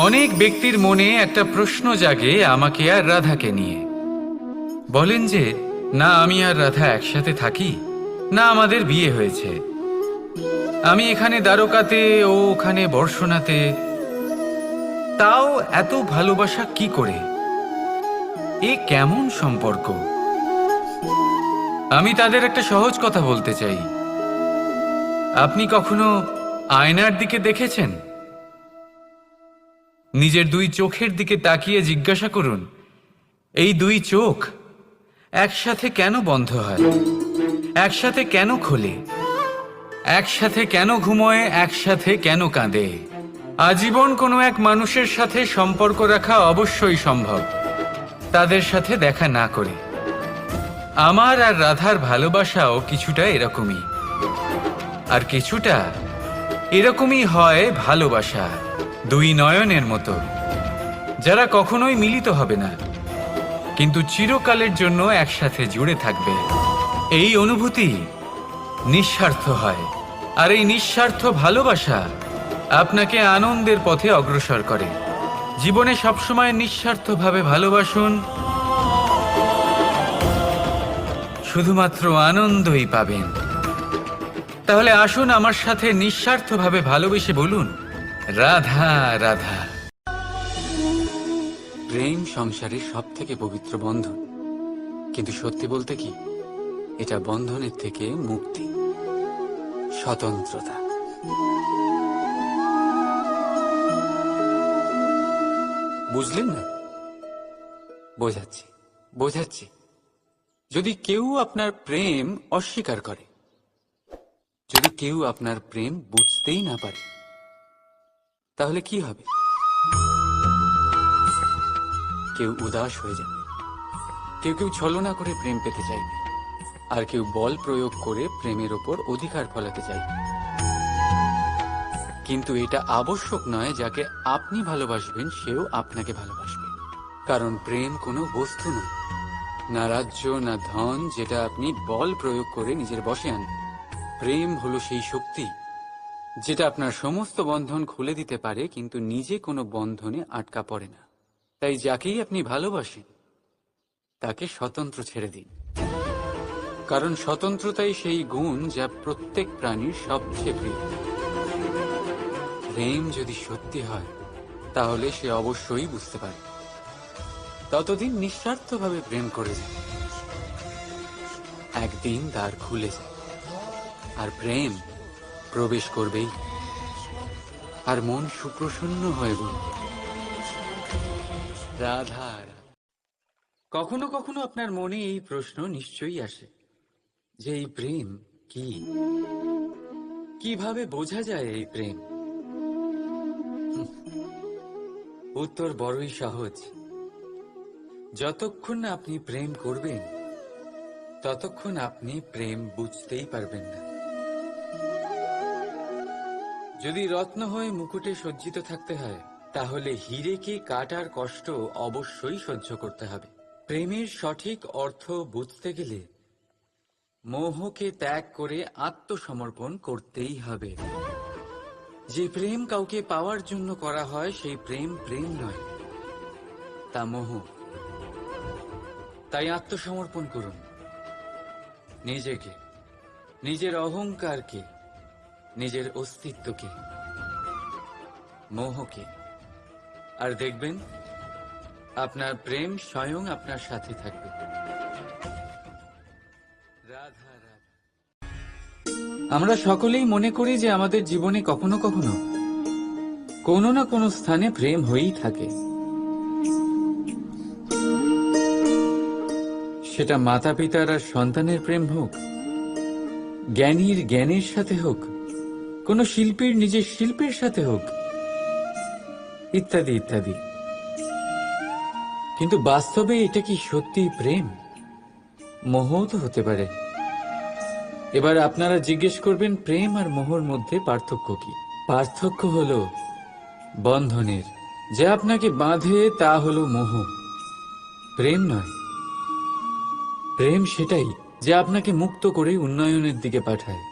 অনেক ব্যক্তির মনে একটা প্রশ্ন জাগে আমাকে আর রাধাকে নিয়ে। বলেন যে না আমি আর রাধা একসাথে থাকি, না আমাদের বিয়ে হয়েছে। আমি এখানে দ্বারকাতে, ও ওখানে বর্ষণাতে, তাও এত ভালোবাসা কি করে? এ কেমন সম্পর্ক? আমি তাদের একটা সহজ কথা বলতে চাই। আপনি কখনো আয়নার দিকে দেখেছেন? নিজের দুই চোখের দিকে তাকিয়ে জিজ্ঞাসা করুন, এই দুই চোখ একসাথে কেন বন্ধ হয়, একসাথে কেন খোলে, একসাথে কেন ঘুমোয়, একসাথে কেন কাঁদে? আজীবন কোনো এক মানুষের সাথে সম্পর্ক রাখা অবশ্যই সম্ভব, তাদের সাথে দেখা না করে। আমার আর রাধার ভালোবাসাও কিছুটা এরকমই, আর কিছুটা এরকমই হয় ভালোবাসা দুই নয়নের মতো, যারা কখনোই মিলিত হবে না, কিন্তু চিরকালের জন্য একসাথে জুড়ে থাকবে। এই অনুভূতি নিঃস্বার্থ হয়, আর এই নিঃস্বার্থ ভালোবাসা আপনাকে আনন্দের পথে অগ্রসর করে। জীবনে সবসময় নিঃস্বার্থভাবে ভালোবাসুন, শুধুমাত্র আনন্দই পাবেন। তাহলে আসুন আমার সাথে নিঃস্বার্থভাবে ভালোবেসে বলুন, রাধা রাধা। প্রেম সংসারের সব থেকে পবিত্র বন্ধন, কিন্তু সত্যি বলতে কি, এটা বন্ধনের থেকে মুক্তি, স্বতন্ত্রতা। বুঝলেন না? বোঝাচ্ছি বোঝাচ্ছি। যদি কেউ আপনার প্রেম অস্বীকার করে, যদি কেউ আপনার প্রেম বুঝতেই না পারে, তাহলে কি হবে? কেউ উদাস হয়ে যাবে, কেউ কেউ ছলনা করে প্রেম পেতে চাইবে, আর কেউ বল প্রয়োগ করে প্রেমের ওপর অধিকার ফলাতে চাইবে। কিন্তু এটা আবশ্যক নয় যাকে আপনি ভালোবাসবেন সেও আপনাকে ভালোবাসবে, কারণ প্রেম কোনো বস্তু নয়, না রাজ্য, না ধন যেটা আপনি বল প্রয়োগ করে নিজের বশে আনবেন। প্রেম হলো সেই শক্তি যেটা আপনার সমস্ত বন্ধন খুলে দিতে পারে, কিন্তু নিজে কোনো বন্ধনে আটকা পড়ে না। তাই যাকেই আপনি ভালোবাসেন তাকে স্বতন্ত্র ছেড়ে দিন, কারণ স্বতন্ত্রতাই সেই গুণ যা প্রত্যেক প্রাণীর সবচেয়ে প্রিয়। প্রেম যদি সত্যি হয় তাহলে সে অবশ্যই বুঝতে পারে। ততদিন নিঃস্বার্থভাবে প্রেম করে যায়, একদিন দ্বার খুলে যায়, আর প্রেম প্রবেশ করবেই, আর মন সুপ্রসন্ন হয়ে বলবে, রাধা। কখনো কখনো আপনার মনে এই প্রশ্ন নিশ্চয়ই আসে যে এই প্রেম কি, কিভাবে বোঝা যায় এই প্রেম? উত্তর বড়ই সহজ। যতক্ষণ না আপনি প্রেম করবেন ততক্ষণ আপনি প্রেম বুঝতেই পারবেন না। যদি রত্ন হয়ে মুকুটে সজ্জিত থাকতে হয়, তাহলে হীরেকে কাটার কষ্ট অবশ্যই সহ্য করতে হবে। প্রেমের সঠিক অর্থ বুঝতে গেলে মোহকে ত্যাগ করে আত্মসমর্পণ করতেই হবে। যে প্রেম কাউকে পাওয়ার জন্য করা হয় সেই প্রেম প্রেম নয়, তা মোহ। তাই আত্মসমর্পণ করুন, নিজেকে, নিজের অহংকারকে, নিজের অস্তিত্বকে, মোহকে, আর দেখবেন আপনার প্রেম স্বয়ং আপনার সাথে থাকবে। রাধা রাধা। আমরা সকলেই মনে করি যে আমাদের জীবনে কখনো কখনো কোনো না কোনো স্থানে প্রেম হয়েই থাকে। সেটা মাতা পিতার আর সন্তানের প্রেম হোক, জ্ঞানীর জ্ঞানের সাথে হোক, কোনো শিল্পীর নিজের শিল্পের সাথে হোক, ইত্যাদি ইত্যাদি। কিন্তু বাস্তবে এটা কি সত্যি প্রেম? মোহ তো হতে পারে। এবার আপনারা জিজ্ঞেস করবেন, প্রেম আর মোহর মধ্যে পার্থক্য কি? পার্থক্য হলো বন্ধনের। যা আপনাকে বাঁধে তা হলো মোহ, প্রেম নয়। প্রেম সেটাই যা আপনাকে মুক্ত করে উন্নয়নের দিকে পাঠায়।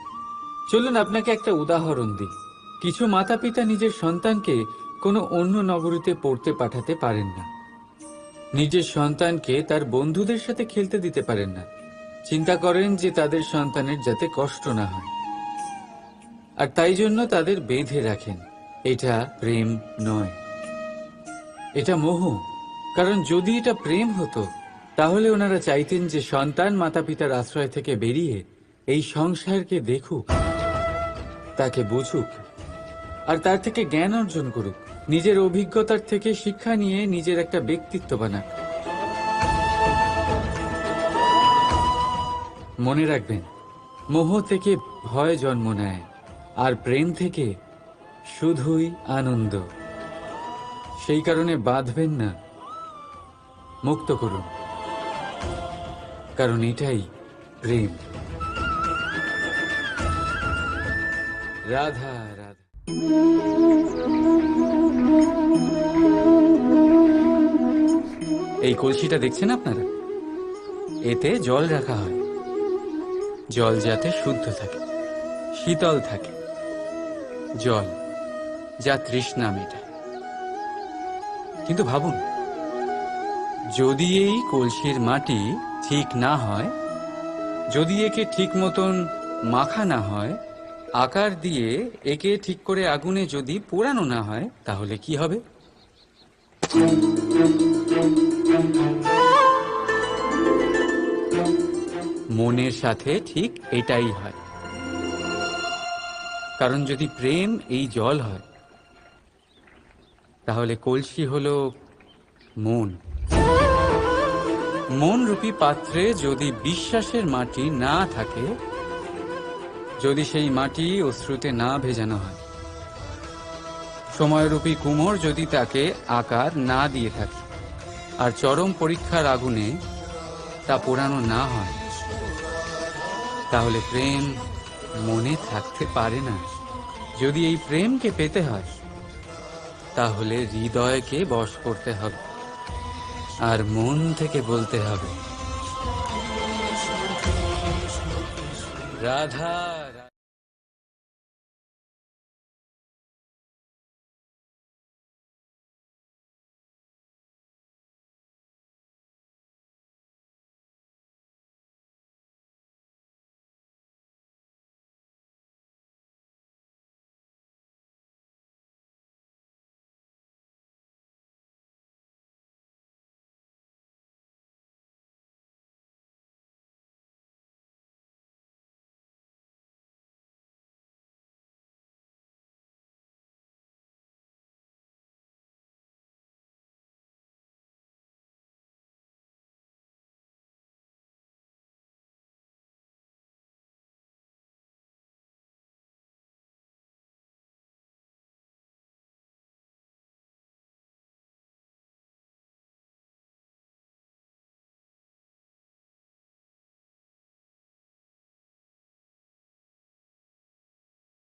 চলুন আপনাকে একটা উদাহরণ দিই। কিছু মাতা পিতা নিজের সন্তানকে কোনো অন্য নগরীতে পড়তে পাঠাতে পারেন না। নিজের সন্তানকে তার বন্ধুদের সাথে খেলতে দিতে পারেন না। চিন্তা করেন যে তাদের সন্তানের যাতে কষ্ট না হয়, আর তাই জন্য তাদের বেঁধে রাখেন। এটা প্রেম নয়, এটা মোহ। কারণ যদি এটা প্রেম হতো তাহলে ওনারা চাইতেন যে সন্তান মাতা পিতার আশ্রয় থেকে বেরিয়ে এই সংসারকে দেখুক, তাকে বুঝুক, আর তার থেকে জ্ঞান অর্জন করুক, নিজের অভিজ্ঞতার থেকে শিক্ষা নিয়ে নিজের একটা ব্যক্তিত্ব বানাক। মনে রাখবেন, মোহ থেকে ভয় জন্ম নেয়, আর প্রেম থেকে শুধুই আনন্দ। সেই কারণে বাঁধবেন না, মুক্ত করুন, কারণ এটাই প্রেম। রাধা রাধা। এই কলসিটা দেখছেন আপনারা, এতে জল রাখা হয়। জল যাতে শুদ্ধ থাকে, শীতল থাকে, জল যা তৃষ্ণা মেটায়। কিন্তু ভাবুন, যদি এই কলসির মাটি ঠিক না হয়, যদি একে ঠিক মতন মাখা না হয়, আকার দিয়ে একে ঠিক করে আগুনে যদি পোড়ানো না হয়, তাহলে কি হবে? মনের সাথে ঠিক এটাই হয়। কারণ যদি প্রেম এই জল হয়, তাহলে কলসি হলো মন। মন রূপী পাত্রে যদি বিশ্বাসের মাটি না থাকে, যদি সেই মাটি অশ্রুতে না ভেজানো হয়, সময়রূপী কুমোর যদি তাকে আকার না দিয়ে থাকে, আর চরম পরীক্ষার আগুনে তা পোড়ানো না হয়, তাহলে প্রেম মনে থাকতে পারে না। যদি এই প্রেমকে পেতে হয়, তাহলে হৃদয়কে বশ করতে হবে, আর মন থেকে বলতে হবে রাধা